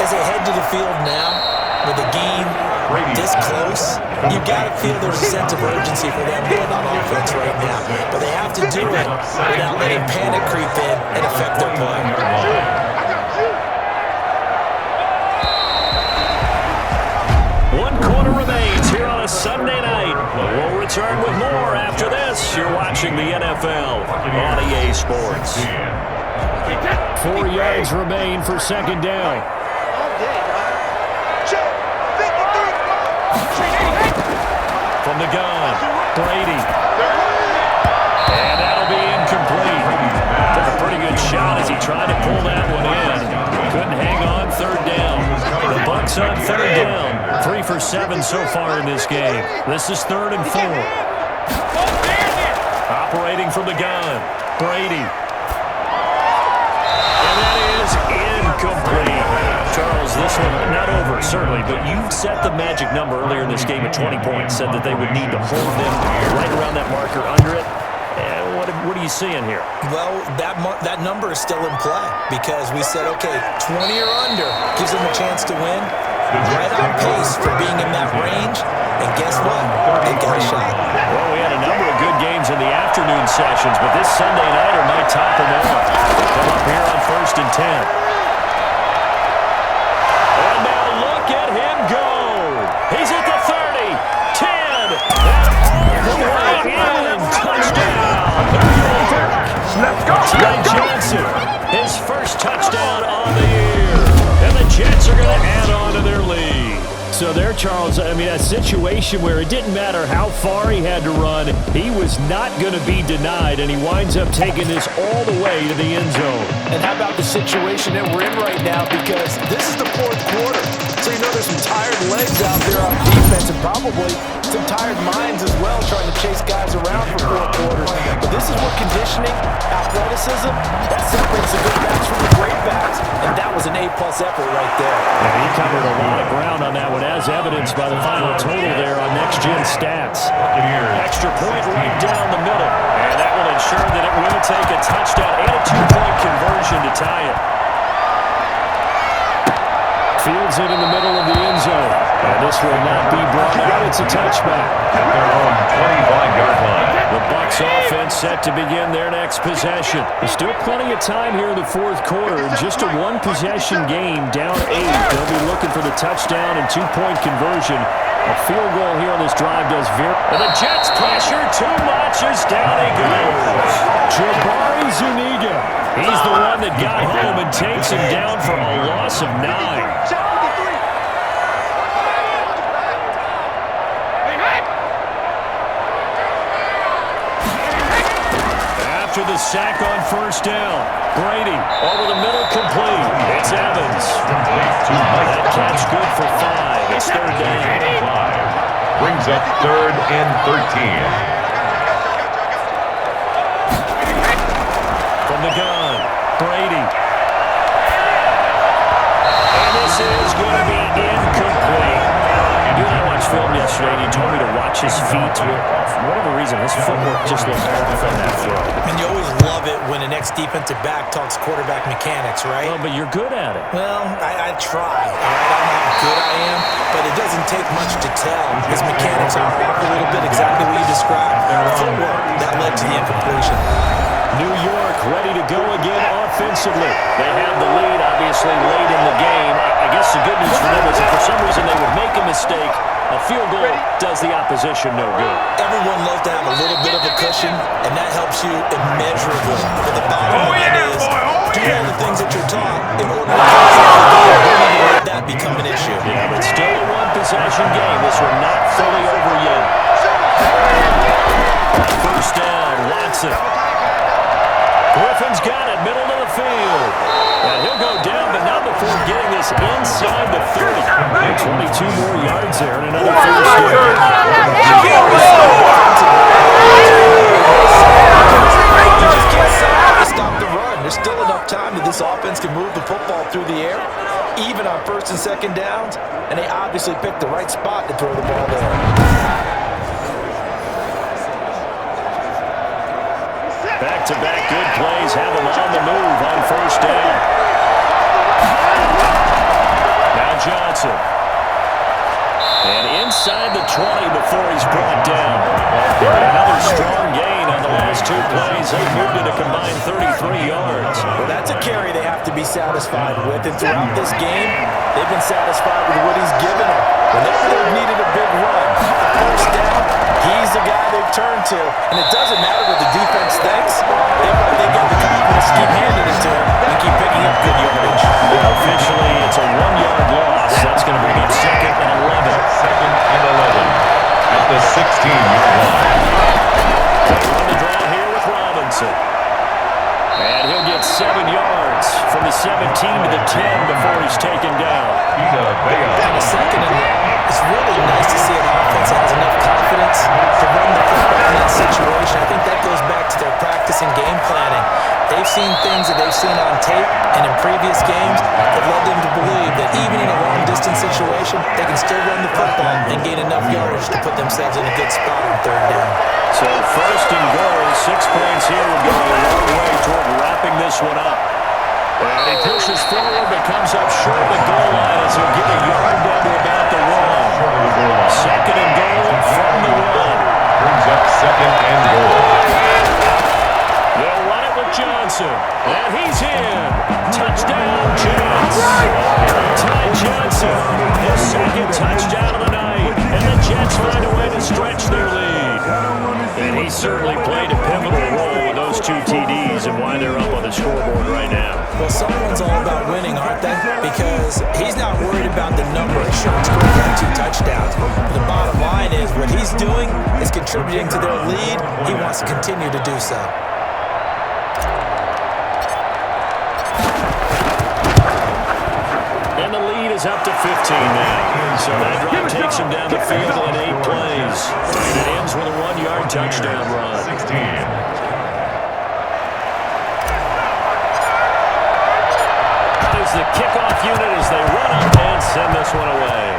As they head to the field now, with the game this close, you've got to feel there's a sense of urgency for them going on offense right now. But they have to do it without letting panic creep in and affect their play. One quarter remains here on a Sunday night. We'll return with more after this. You're watching the NFL on EA Sports. 4 yards remain for second down. From the gun, Brady. And that'll be incomplete. Took a pretty good shot as he tried to pull that one in. Couldn't hang on, third down. The Bucs on third down. 3 for 7 so far in this game. This is 3rd and 4. Operating from the gun, Brady. And that is incomplete. Charles, this one not over, certainly, but you set the magic number earlier in this game at 20 points, said that they would need to hold them right around that marker under it. And what are you seeing here? Well, that number is still in play because we said, okay, 20 or under gives them a chance to win. Right on pace for being in that range, and guess what? They got a shot. Well, we had a number of good games in the afternoon sessions, but this Sunday nighter might top them all. Come up here on 1st and 10. And now look at him go. He's at the 30, 10, and all the way in. Touchdown. Let's go! Ty Johnson, his first touchdown on the year. And the Jets are going to add on to their lead. So there, Charles, I mean, a situation where it didn't matter how far he had to run, he was not going to be denied, and he winds up taking this all the way to the end zone. And how about the situation that we're in right now? Because this is the 4th quarter. So you know there's some tired legs out there on defense and probably some tired minds as well trying to chase guys around for 4 quarters. But this is what conditioning, athleticism, that separates the good backs from the great backs. And that was an A-plus effort right there. Yeah, he covered a lot of ground on that one, as evidenced by the final total there on Next Gen Stats. Extra point right down the middle. And that will ensure that it will take a touchdown and a 2-point conversion to tie it. Fields it in the middle of the end zone. And this will not be brought out. It's a touchback. At their own 25-yard line. The Bucs offense set to begin their next possession. There's still plenty of time here in the 4th quarter. Just a 1-possession game, down 8. They'll be looking for the touchdown and 2-point conversion. A field goal here on this drive does very... And the Jets pressure too much as down he goes. Jabari Zuniga. He's the one that got home and takes him down for a loss of 9. After the sack on 1st down, Brady over the middle complete. It's Evans. That catch good for 5. It's 3rd down. 5. Brings up 3rd and 13. From the gun, Brady. And this is going to be incomplete. You and I watched film yesterday, and you told me to watch watch his feet. For whatever reason, his footwork just looked off on that throw. And you always love it when an ex-defensive back talks quarterback mechanics, right? Well, but you're good at it. Well, I try. All right, I don't know how good I am, but it doesn't take much to tell. His mechanics are off a little bit, exactly what you described. Footwork, that led to the incompletion. New York ready to go again offensively. They have the lead, obviously, late in the game. I guess the good news for them is if for some reason they would make a mistake, a field goal does the opposition no good. Everyone loves to have a little bit of a cushion, and that helps you immeasurably. But the bottom line is, do all the things that you're taught in order to close out the game. Don't even let that become an issue. Yeah, but still a one-possession game. This one not fully over yet. First down, Watson. Griffin's got it, middle of the field. And he'll go down, but not before getting this inside the 30. 22 more yards there and another first down. You just can't stop the run. There's still enough time that this offense can move the football through the air, even on first and second downs, and they obviously picked the right spot to throw the ball there. Back-to-back good plays have him on the move on first down. Now Johnson. And inside the 20 before he's brought down. Another strong gain on the last two plays. They moved it a combined 33 yards. Well, that's a carry they have to be satisfied with. And throughout this game, they've been satisfied with what he's given them. Whenever they've needed a big run, first down, he's the guy they've turned to. And it doesn't matter what the defense thinks. They got the confidence to keep handing it to him and keep picking up good yardage. Officially, it's a 1-yard loss. That's going to bring up second and 11. Second and 11 at the 16-yard line. On the draw here with Robinson. And he'll get 7 yards from the 17 to the 10 before he's taken down. On the second and long, it's really nice to see an offense that has enough confidence to run the football in that situation. I think that goes back to their practice and game planning. They've seen things that they've seen on tape and in previous games that led them to believe that even in a long-distance situation, they can still run the football and gain enough yardage to put themselves in a good spot on third down. So first and goal, 6 points here will go a long way toward wrapping this one up. And he pushes forward but comes up short of the goal line as he'll get a yard down to about the one. Second and goal from the one. Brings up second and goal. They'll run it with Johnson. And he's in. Touchdown, Jets. Ty Johnson, his second touchdown of the night. And the Jets find a way to stretch their lead. And he certainly played a pivotal role with those 2 TDs and why they're up on the scoreboard right now. Well, someone's all about winning, aren't they? Because he's not worried about the number. Sure, it's great to have 2 touchdowns. But the bottom line is what he's doing is contributing to their lead. He wants to continue to do so. And the lead is up to 15 now. So that drive takes him down the field in 8 plays. And it ends with a 1-yard touchdown run. 16. The kickoff unit as they run up and send this one away.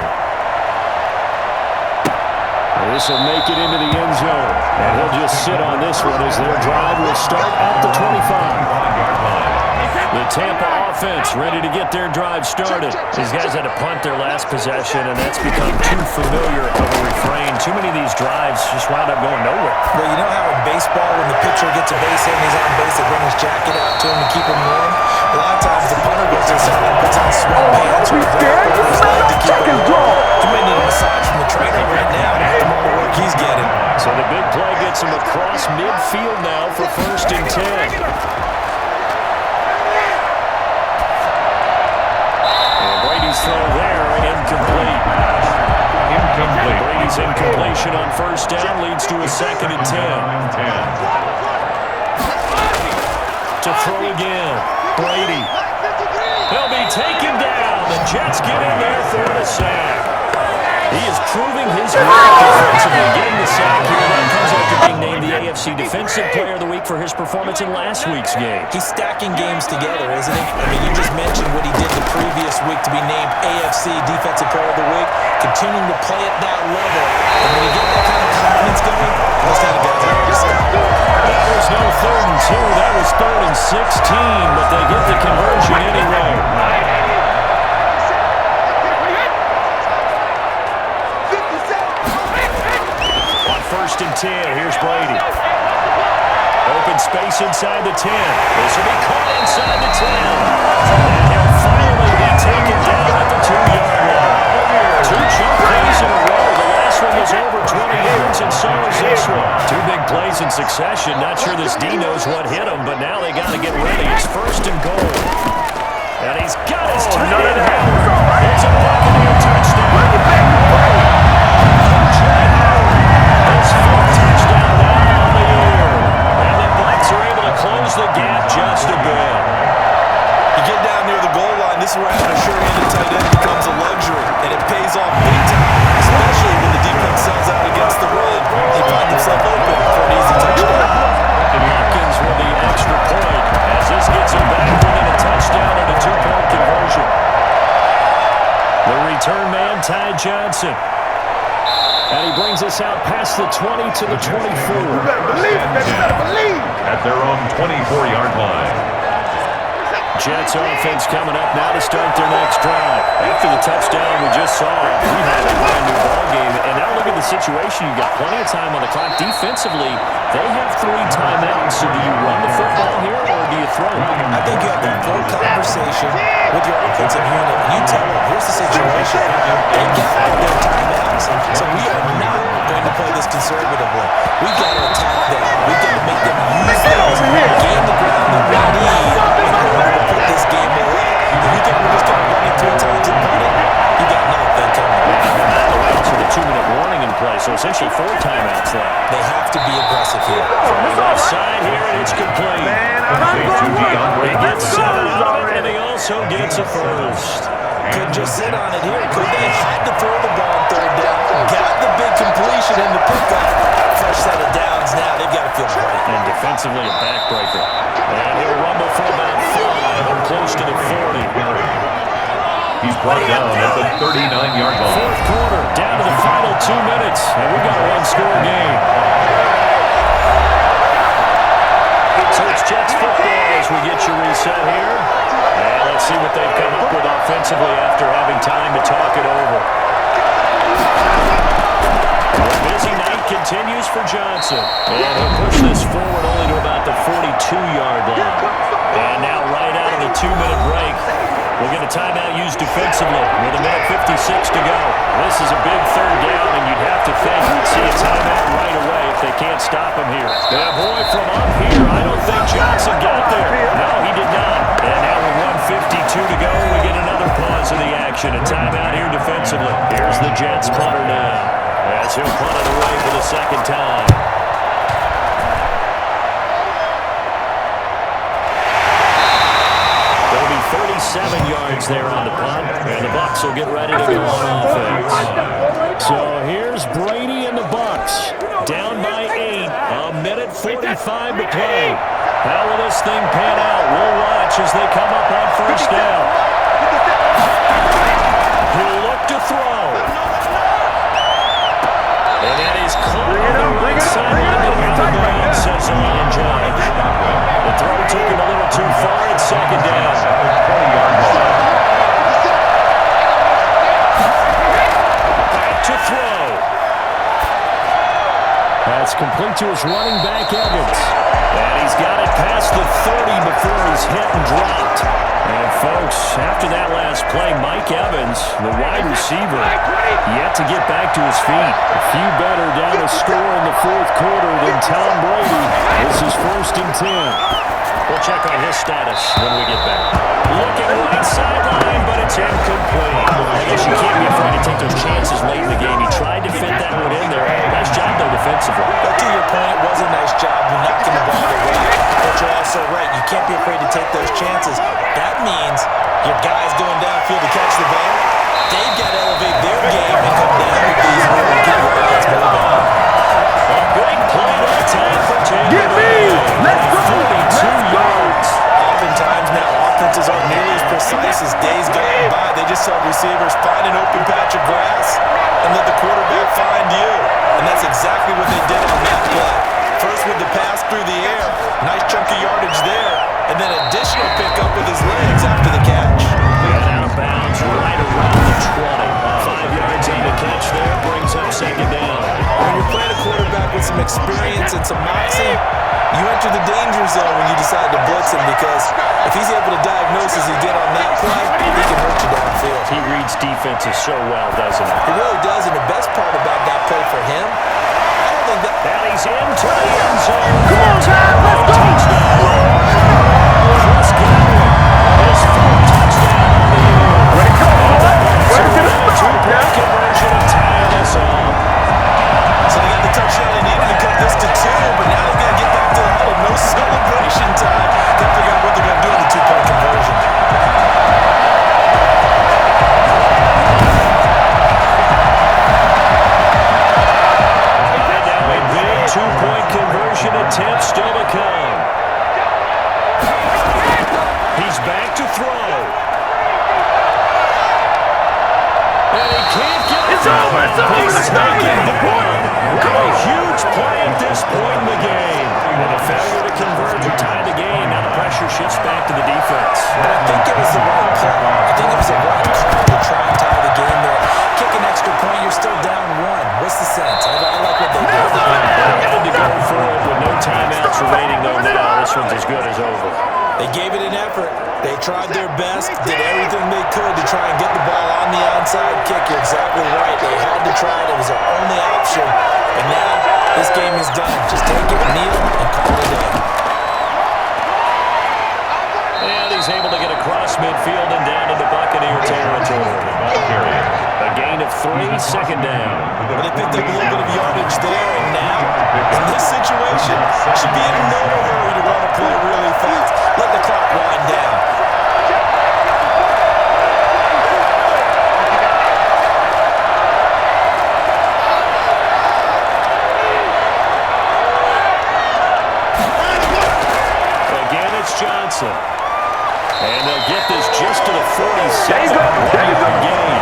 This will make it into the end zone. And he'll just sit on this one as their drive will start at the 25. The Tampa offense ready to get their drive started. These guys had to punt their last possession, and that's become too familiar of a refrain. Too many of these drives just wound up going nowhere. Well, you know how in baseball when the pitcher gets a base hit and he's on base, they bring his jacket out to him to keep him warm? A lot of times the punter goes inside and puts on sweatpants or to keep him warm. You may need a massage from the trainer right now after all the work he's getting. So the big play gets him across midfield now for first and 10. Brady's throw there, incomplete. Brady's incompletion on first down leads to a second and 10. To throw again, Brady. He'll be taken down. The Jets get in there for the sack. He is proving his worth defensively, getting the sack here. That comes after being named the AFC Defensive Player of the Week for his performance in last week's game. He's stacking games together, isn't he? I mean, you just mentioned what he did the previous week to be named AFC Defensive Player of the Week. continuing to play at that level. And when you get that kind of confidence going, those kind of guys are hard to stop. That was no 3rd and 2. That was 3rd and 16, but they get the conversion anyway. On 1st and 10, here's Brady. Open space inside the 10. This will be caught inside the 10. And he'll finally be taken down at the 2-yard line. 2 jump plays in a row. The last one was over 20 yards, and so is this one. 2 big plays in succession. Not sure this D knows what hit him, but now they got to get ready. It's 1st and goal. And he's got his tight end Howard. It's a Buccaneer touchdown. His 4th touchdown now on the year. And the Bucs are able to close the gap just a bit. You get down near the goal line, this is where having a sure-handed tight end becomes a luxury, and it pays off big time, especially when the defense sells out against the run. They find themselves open for an easy touchdown. Hopkins with the extra point as this gets him back within a touchdown and a 2-point conversion. The return man, Ty Johnson. And he brings us out past the 20 to the 24. At their own 24-yard line. Jets offense coming up now to start their next drive. After the touchdown we just saw, we had a brand new ball game. And now look at the situation. You've got plenty of time on the clock. Defensively, they have 3 timeouts. So do you run the football here or do you throw it? I think you have the full conversation with your offensive unit, and you tell them, here's the situation. They got their timeouts, so we are not going to play this conservatively. We've got to attack them. We've got to make them use those, gain the ground that we need in order to put this game away. If you think we're just going to run it 3 times and punt it, you got another thing coming. With a 2-minute warning in play, so essentially 4 timeouts left. They have to be aggressive here. From the left side here, and it's complete. He gets 7 out of it, and he also gets a first. Couldn't just sit on it here. They had to throw the ball on 3rd down. Got the big completion in the pickup. Fresh set of downs now. They've got to feel great. And defensively a backbreaker. And he'll rumble for about 5 and close to the 40. He's brought down at the 39-yard line. 4th quarter, down to the final 2 minutes, and we've got a 1-score game. So it's Jets football as we get your reset here. And let's see what they've come up with offensively after having time to talk it over. The busy night continues for Johnson. And he'll push this forward only to about the 42-yard line. And now right out of the 2-minute break, we'll get a timeout used defensively with 1:56 to go. This is a big 3rd down, and you'd have to think we'd see a timeout right away if they can't stop him here. Yeah, boy, from up here, I don't think Johnson got there. No, he did not. And now with 1:52 to go, we get another pause of the action. A timeout here defensively. Here's the Jets punter now as he'll punt it away for the 2nd time. There'll be 37 yards there on the punt, and the Bucs will get ready to go on offense. So here's Brady and the Bucs, down by 8, 1:45 to play. How will this thing pan out? We'll watch as they come up on 1st down. He'll look to throw. And that is caught on the right sideline of the ground, says the line judge. The throw took him a little too far at 2nd down. Back to throw. That's complete to his running back, Evans. And he's got it past the 30 before he's hit and dropped. And, folks, after that last play, Mike Evans, the wide receiver, yet to get back to his feet. A few better down a score in the 4th quarter than Tom Brady. This is 1st and 10. We'll check on his status when we get back. Looking right sideline, but it's incomplete. I guess you can't be afraid to take those chances late in the game. He tried to fit that one in there. Nice job, though, defensively. But to your point, it was a nice job knocking the ball away. But you're also right. You can't be afraid to take those chances. That means your guys going downfield to catch the ball, they've got to elevate their game and come down with these and get your guys moving. A big play that time for Tampa. Get me! Let's go! 42 yards. Oftentimes now offenses aren't nearly as precise as days gone by. They just saw receivers find an open patch of grass zone when you decide to blitz him, because if he's able to diagnose as he did on that play, he can hurt you downfield. He reads defenses so well, doesn't he? He really does, and the best part about that play for him, I don't think that... And he's into the end zone. Come on, guys, let's go! Chris Godwin, his fourth touchdown of the year. Way to go, boy! Way to get a start, Two-point man! conversion to tie this up. So they got the touchdown they needed to cut this to 2, but now they've got to get back to the huddle. No celebration time. Got to figure out what they're going to do with the two-point conversion. And now a big two-point conversion attempt still to come. He's back to throw. And he can't get it. It's over, it's over, it's over. A huge play at this point in the game. And a failure to convert to tie the game. Now the pressure shifts back to the defense. But I think it was the right call. I think it was the right call to try and tie the game there. Kick an extra point, you're still down 1. What's the sense? I like what they did. They had to go for it with no timeouts remaining, though. Now this one's as good as over. They gave it an effort. They tried their best, did everything they could to try and get the ball on the onside kick. You're exactly right. They had to try it. It was their only option. And now this game is done. Just take it, kneel, and call it a day. And he's able to get across midfield and down into Buccaneer territory. A gain of 3, second down. Well, they picked up a little bit of yardage there, and now, in this situation, should be in no hurry to run a play really fast. Let the clock wind down. Again, it's Johnson. And they'll get this just to the 47. There you go, there you go. Gain.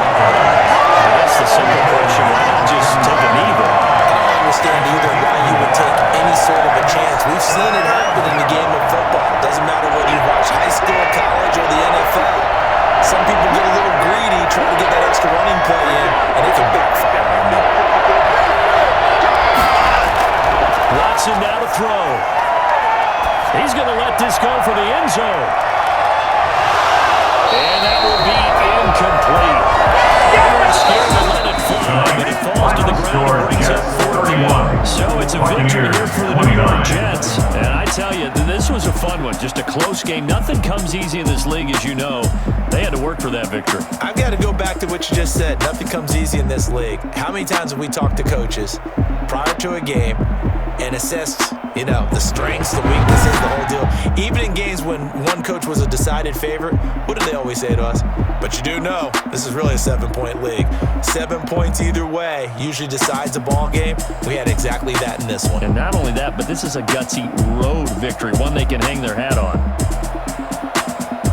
That's the simple question. Why not just take a knee there? I don't understand either why you would take any sort of a chance. We've seen it happen in the game of football. Doesn't matter whether you watch high school, college, or the NFL. Some people get a little greedy trying to get that extra running play in, and it can backfire on them. Watson now to throw. He's going to let this go for the end zone. And that will be incomplete. They were scared to let it fly, but it falls to the ground and brings up 41. So it's a victory here for the New York Jets. And I tell you, this was a fun one. Just a close game. Nothing comes easy in this league, as you know. They had to work for that victory. I've got to go back to what you just said. Nothing comes easy in this league. How many times have we talked to coaches prior to a game and assessed, the strengths, the weaknesses, the whole deal? Even in games when one coach was a decided favorite, what do they always say to us? But you do know, this is really a 7-point league. 7 points either way usually decides a ball game. We had exactly that in this one. And not only that, but this is a gutsy road victory, one they can hang their hat on.